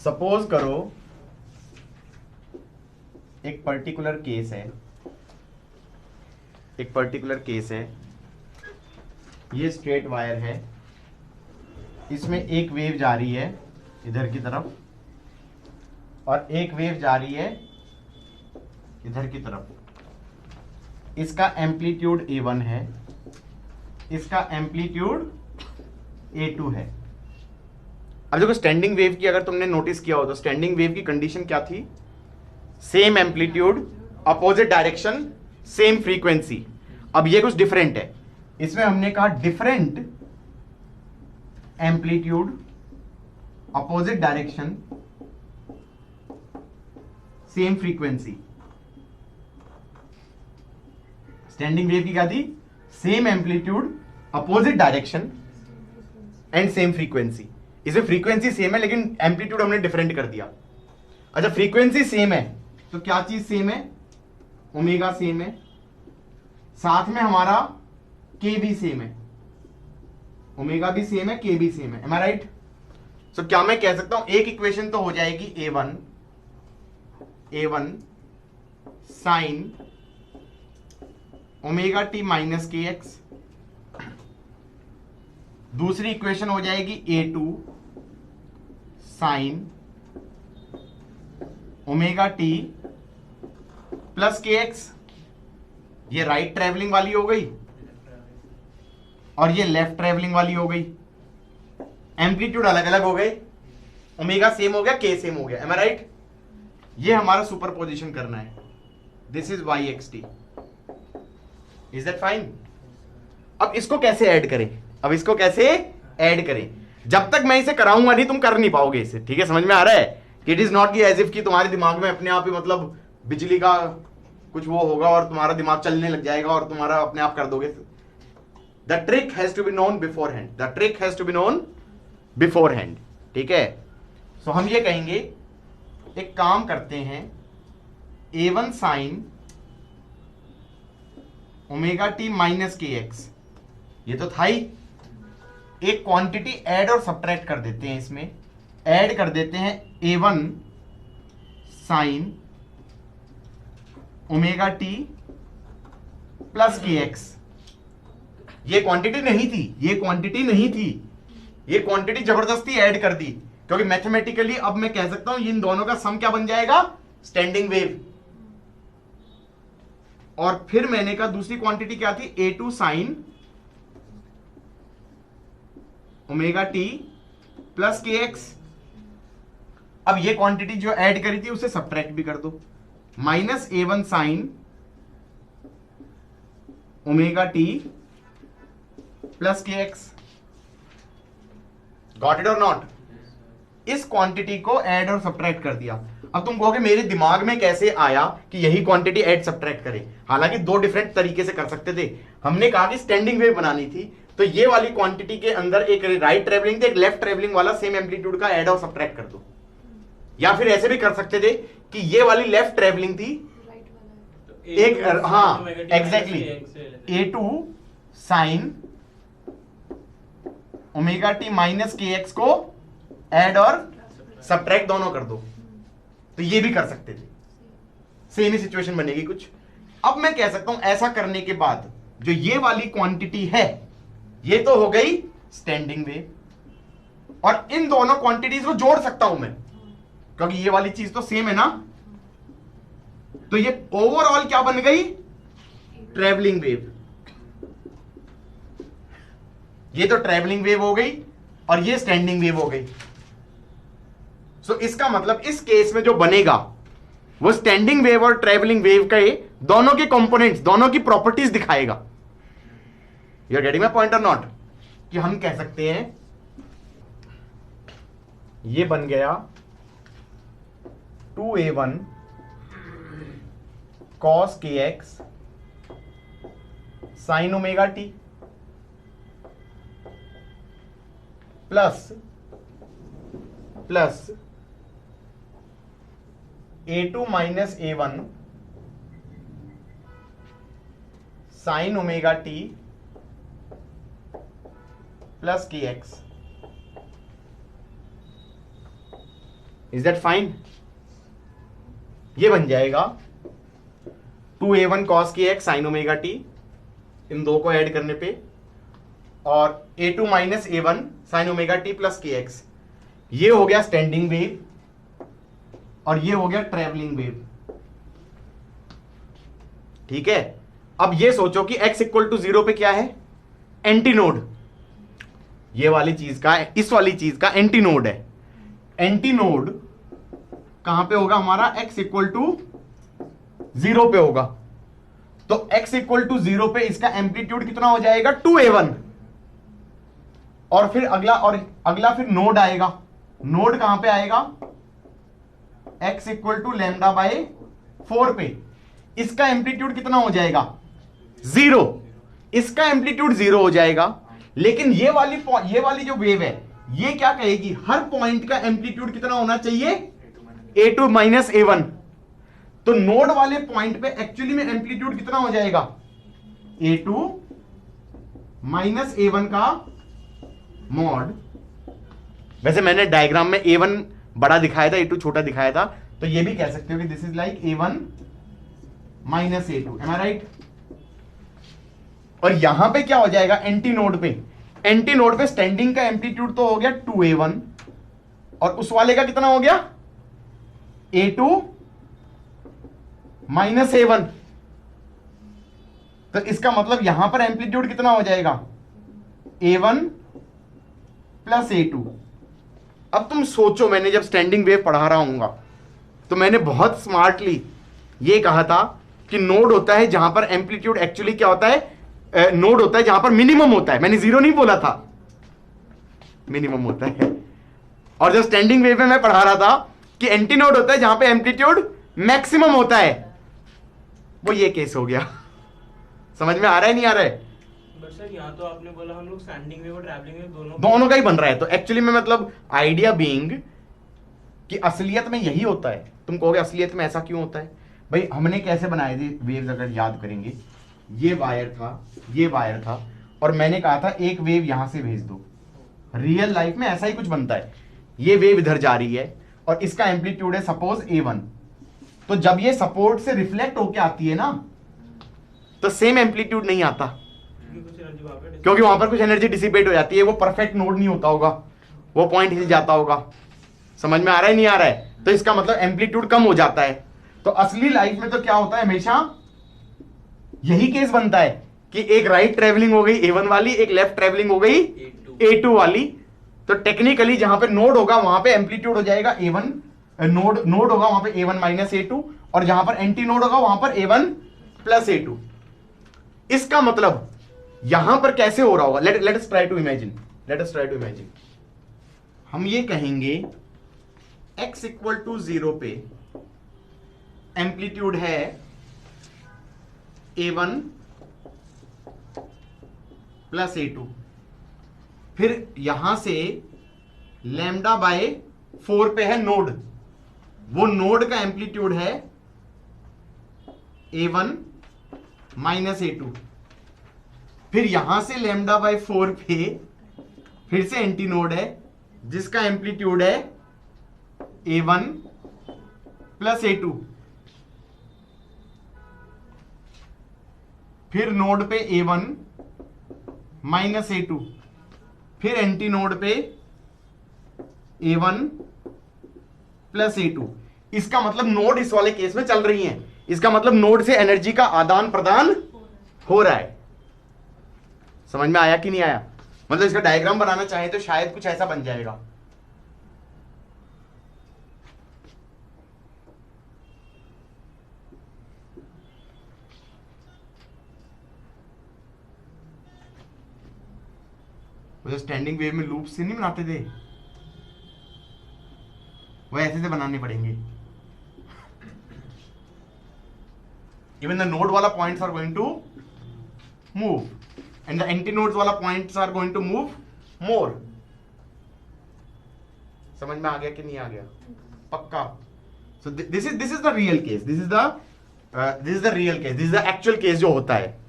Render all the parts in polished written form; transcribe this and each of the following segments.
Suppose करो एक particular case है, ये स्ट्रेट वायर है, इसमें एक वेव जा रही है इधर की तरफ और एक वेव जा रही है इधर की तरफ। इसका एम्पलीट्यूड A1 है, इसका एम्पलीट्यूड A2 है। अब देखो स्टैंडिंग वेव की अगर तुमने नोटिस किया हो तो स्टैंडिंग वेव की कंडीशन क्या थी? Same amplitude, opposite direction, same frequency. अब ये कुछ डिफरेंट है, इसमें हमने कहा different amplitude, opposite direction, same frequency. Standing wave की क्या थी? Same amplitude, opposite direction and same frequency. इसमें फ्रीक्वेंसी सेम है लेकिन एम्पलीट्यूड हमने डिफरेंट कर दिया। अच्छा, फ्रीक्वेंसी सेम है तो क्या चीज सेम है? ओमेगा सेम है, साथ में हमारा के भी सेम है, ओमेगा भी सेम है, के भी सेम है। M I right? सो क्या मैं कह सकता हूं एक इक्वेशन तो हो जाएगी A1 sine omega T minus के एक्स, दूसरी इक्वेशन हो जाएगी A2 sign omega t plus k x. ये राइट ट्रेवलिंग वाली हो गई और ये लेफ्ट ट्रेवलिंग वाली हो गई। एम्पलीट्यूड अलग अलग हो गए, ओमेगा सेम हो गया, के सेम हो गया। Am I right? ये हमारा सुपरपोजिशन करना है। This is y x t. Is that fine? अब इसको कैसे ऐड करें? जब तक मैं इसे कराऊंगा नहीं तुम कर नहीं पाओगे इसे। ठीक है, समझ में आ रहा है? इट इज नॉट की एज इफ कि तुम्हारे दिमाग में अपने आप ही मतलब बिजली का कुछ वो होगा और तुम्हारा दिमाग चलने लग जाएगा और तुम्हारा अपने आप कर दोगे। The trick has to be known beforehand. ठीक है, सो हम ये कहेंगे, एक काम करते हैं, A1 sine omega T minus के एक्स, ये तो था ही। एक क्वांटिटी ऐड और सब्ट्रैक्ट कर देते हैं, इसमें ऐड कर देते हैं A1 sine omega t plus k x. ये क्वांटिटी नहीं थी, ये क्वांटिटी जबरदस्ती ऐड कर दी, क्योंकि मैथमेटिकली अब मैं कह सकता हूं इन दोनों का सम क्या बन जाएगा? Standing wave. और फिर मैंने कहा दूसरी क्वांटिटी क्या थी? A2 sign omega t plus k x. अब ये क्वांटिटी जो ऐड करी थी उसे सब्ट्रैक्ट भी कर दो, minus A1 sine omega t plus k x. Got it और नॉट? इस क्वांटिटी को ऐड और सब्ट्रैक्ट कर दिया। अब तुम कहोगे मेरे दिमाग में कैसे आया कि यही क्वांटिटी ऐड सब्ट्रैक्ट करें? हालांकि दो डिफरेंट तरीके से कर सकते थे। हमने कहा कि स्टैंडिंग वेव बनानी थी तो ये वाली क्वांटिटी के अंदर एक राइट ट्रेवलिंग थी, एक लेफ्ट ट्रेवलिंग वाला सेम एम्पलीट्यूड का ऐड और सब्ट्रैक्ट कर दो। या फिर ऐसे भी कर सकते थे कि ये वाली लेफ्ट ट्रेवलिंग थी, एक हाँ exactly A2 sign omega T minus के एक्स को ऐड और सब्ट्रैक्ट दोनों कर दो, तो ये भी कर सकते थे। सेम ही सिचुएशन बनेगी कुछ। अब मैं कह सकता हूं ऐसा करने के बाद जो ये वाली क्वांटिटी है ये तो हो गई स्टैंडिंग वेव, और इन दोनों क्वांटिटीज को जोड़ सकता हूं मैं क्योंकि ये वाली चीज तो सेम है ना। तो ये ओवरऑल क्या बन गई? Travelling wave. ये तो ट्रेवलिंग वेव हो गई और ये स्टैंडिंग वेव हो गई। सो इसका मतलब इस केस में जो बनेगा वो स्टैंडिंग वेव और ट्रेवलिंग वेव के दोनों के कंपोनेंट्स, दोनों की प्रॉपर्टीज दिखाएगा। You are getting my point और नॉट? कि हम कह सकते हैं ये बन गया 2A1 cos kx sin omega t plus A2 minus A1 sine omega t plus k x. Is that fine? ये बन जाएगा 2a1 cos kx sin omega t, इन दो को ऐड करने पे, और a2 minus a1 sin omega t plus kx। ये हो गया स्टैंडिंग वेव और ये हो गया ट्रेवलिंग वेव। ठीक है, अब ये सोचो कि x इक्वल टू 0 पे क्या है? एंटीनोड। ये वाली चीज का, इस वाली चीज का एंटीनोड है। एंटीनोड कहां पे होगा हमारा? x इक्वल टू 0 पे होगा। तो x इक्वल टू 0 पे इसका एम्पलीट्यूड कितना हो जाएगा? 2a1। और फिर अगला फिर नोड आएगा। नोड कहां पे आएगा? x equal to lambda by 4 पे। इसका एम्पलीट्यूड कितना हो जाएगा? 0। इसका एम्पलीट्यूड 0 हो जाएगा। लेकिन ये वाली जो वेव है, ये क्या कहेगी? हर पॉइंट का एम्पलीट्यूड कितना होना चाहिए? a2 minus a1। तो नोड वाले पॉइंट पे एक्चुअली में एम्पलीट्यूड कितना हो जाएगा? a2 माइनस a1 का मॉड। वैसे मैंने डायग्राम में a1 बड़ा दिखाया था, a2 छोटा दिखाया था, तो ये भी कह सकते हो कि this is like a1 minus a2। Am I right? और यहां पे क्या हो जाएगा? एंटी नोड पे स्टैंडिंग का एम्पलीट्यूड तो हो गया 2a1, और उस वाले का कितना हो गया? a2 minus a1। तो इसका मतलब यहां पर एम्पलीट्यूड कितना हो जाएगा? a1 plus a2। अब तुम सोचो, मैंने जब स्टैंडिंग वेव पढ़ा रहा हूंगा तो मैंने बहुत स्मार्टली ये कहा था कि नोड होता है जहां पर एम्पलीट्यूड एक्चुअली क्या होता है? नोड होता है जहां पर मिनिमम होता है। मैंने 0 नहीं बोला था, मिनिमम होता है। और जब स्टैंडिंग वेव में मैं पढ़ा रहा था कि एंटी नोड होता है जहां पे एम्पलीट्यूड मैक्सिमम होता है। वो ये केस हो गया। समझ में आ रहा है नहीं आ रहा है? बट सर यहाँ तो आपने बोला हम लोग स्टैंडिंग वेव और ट्रैवलिंग वेव दोनों का ही बन रहा है। तो एक्चुअली में मतलब आइडिया बीइंग कि असलियत में यही होता है। तुम कहोगे असलियत में ऐसा क्यों होता है? भाई हमने कैसे बनाए थे वेव्स, अगर याद करेंगे, ये वायर था और मैंने कहा था एक वेव यहां से भेज दो। रियल लाइफ में ऐसा ही कुछ बनता है। ये वेव इधर जा रही है और इसका एम्पलीट्यूड है सपोज a1। तो जब ये सपोर्ट से रिफ्लेक्ट होके आती है ना, तो सेम एम्पलीट्यूड नहीं आता, क्योंकि वहां पर कुछ एनर्जी डिसिपेट हो जाती है। वो परफेक्ट नोड नहीं होता होगा, वो पॉइंट हिल जाता होगा। समझ में आ रहा है नहीं आ रहा है? तो इसका मतलब एम्पलीट्यूड कम हो जाता है। तो असली लाइफ में तो क्या होता है? हमेशा यही केस बनता है कि एक राइट ट्रेवलिंग हो गई a1 वाली, एक लेफ्ट ट्रेवलिंग हो गई a2 वाली। तो टेक्निकली जहां पे नोड होगा वहां पे एम्पलीट्यूड हो जाएगा a1, नोड होगा वहां पे a1 माइनस a2, और जहां पर एंटी नोड होगा वहां पर a1 प्लस a2। इसका मतलब यहां पर कैसे हो रहा होगा? Let us try to imagine. हम ये कहेंगे x इक्वल टू 0 पे एम्पलीट्यूड है a1 प्लस a2। फिर यहां से लैम्डा बाय 4 पे है नोड, वो नोड का एम्पलीट्यूड है a1 माइनस a2। फिर यहां से लैम्डा बाय 4 पे फिर से एंटी नोड है जिसका एम्पलीट्यूड है a1 प्लस a2। फिर नोड पे a1 माइनस a2, फिर एंटी नोड पे a1 प्लस a2। इसका मतलब नोड इस वाले केस में चल रही है। इसका मतलब नोड से एनर्जी का आदान प्रदान हो रहा है। समझ में आया कि नहीं आया? मतलब इसका डायग्राम बनाना चाहे तो शायद कुछ ऐसा बन जाएगा। वो स्टैंडिंग वेव में लूप से नहीं बनाते थे, वो ऐसे से बनाने पड़ेंगे। इवन द नोड वाला points are going to move and the antinodes वाला points are going to move more. समझ में आ गया कि नहीं आ गया? पक्का? So this is the real case, this is the real case, this is the actual case जो होता है।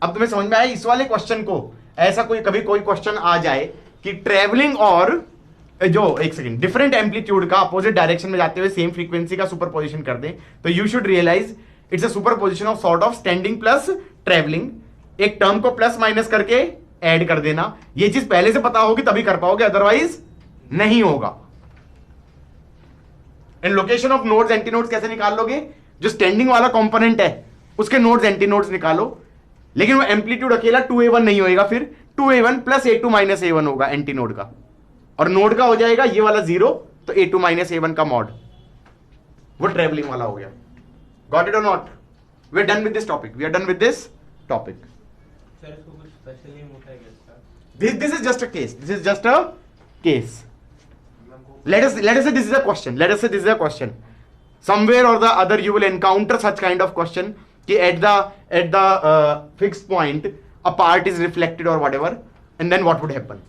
अब तुम्हें समझ में आया इस वाले क्वेश्चन को? ऐसा कोई कभी कोई क्वेश्चन आ जाए कि ट्रेवलिंग और जो एक सेकंड डिफरेंट एम्पलीट्यूड का अपोजिट डायरेक्शन में जाते हुए सेम फ्रीक्वेंसी का सुपरपोजिशन कर दें, तो you should realise it's a superposition of sort of standing plus travelling. एक टर्म को प्लस माइनस करके ऐड कर देना, ये चीज पहले से पता होगी तभी कर पाओगे, अदरवाइज नहीं होगा। And location of nodes anti nodes कैसे निकाल लोगे? जो स्टैंडिंग वाला कंपोनेंट है उसके नोड्स एंटी नोड्स निकालो, लेकिन वो एम्पलीट्यूड अकेला 2a1 नहीं होएगा, फिर 2a1 plus a2 minus a1 होगा एंटी नोड का, और नोड का हो जाएगा ये वाला 0, तो a2 माइनस a1 का मॉड, वो ट्रेवलिंग वाला हो गया। गॉट इट और not? We are done with this topic, we are done with this topic. Sir इसको कुछ स्पेशल नेम होता है क्या इसका? This is just a case. This is just a case. Let us say this is a question. Let us say this is a question. Somewhere or the other you will encounter such kind of question कि at the fixed point a part is reflected or whatever, and then what would happen?